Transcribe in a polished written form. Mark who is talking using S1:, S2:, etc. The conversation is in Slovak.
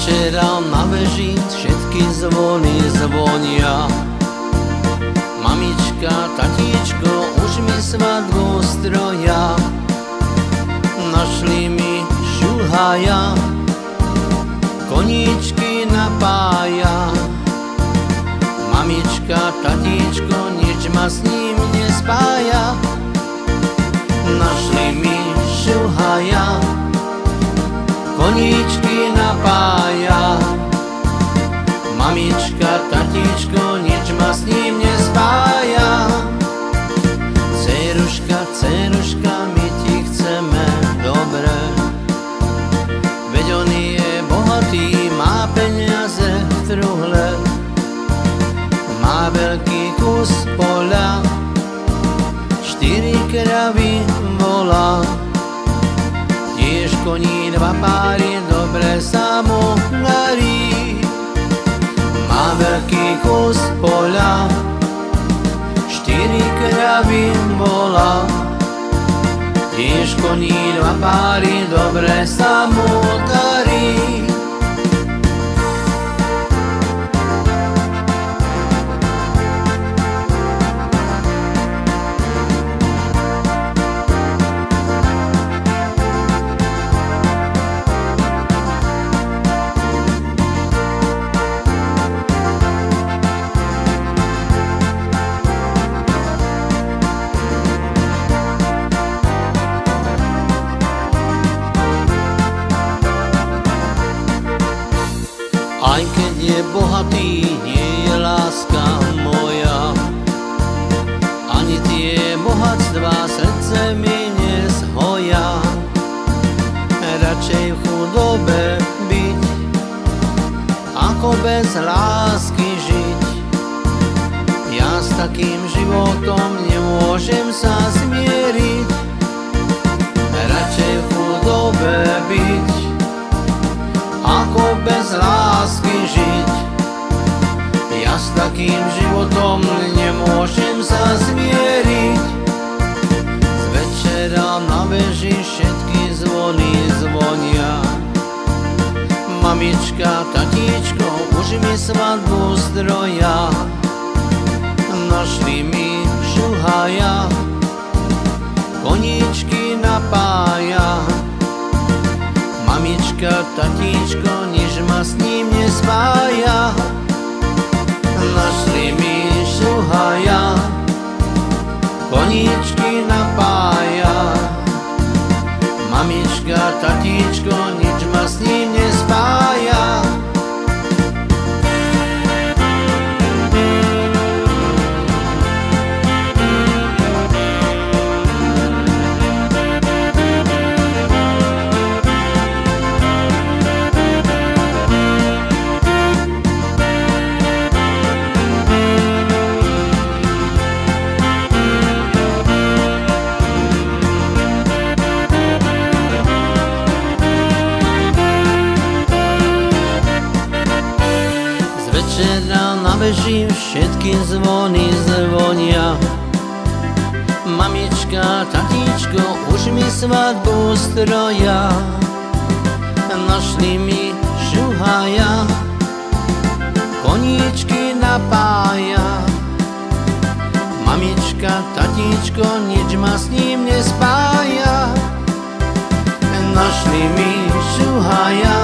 S1: večera na veži všetky zvony zvonia. Mamička, tatíčko, už mi svadbu stroja. Našli mi šuhaja, koníčky napája. Mamička, tatíčko, nič ma s ním nespája. Našli mi šuhaja, koníčky napája. Mamička, tatíčko, nič ma s ním nespája. Dceruška, dceruška, my ti chceme dobre, veď on je bohatý, má peniaze v truhle, má veľký kus poľa, 4 kravy volá, tiež koní 2 páry, dobre sa mu darí. Má veľký kus poľa, 4 kravy volá, tiež koní 2 páry, dobre sa mu darí. Aj keď je bohatý, nie je láska moja, ani tie bohatstvá srdce mi nezhoja. Radšej v chudobe byť, ako bez lásky žiť. Ja s takým životom nemôžem sa zmieriť. Radšej v chudobe byť, ako bez lásky žiť. Ja s takým životom nemôžem sa zmieriť. Z večera na veži všetky zvony zvonia. Mamička, tatíčko, už mi svadbu stroja. Našli mi šuhaja, koníčky napája. Mamička, tatíčko, nič ma s ním nespája. Našli mi šuhaja, koníčky napája. Mamička, tatíčko, nič ma s ním nespája. Večera na veži všetky zvony zvonia. Mamička, tatíčko, už mi svadbu stroja. Našli mi šuhaja, koníčky napája. Mamička, tatíčko, nič ma s ním nespája. Našli mi šuhaja,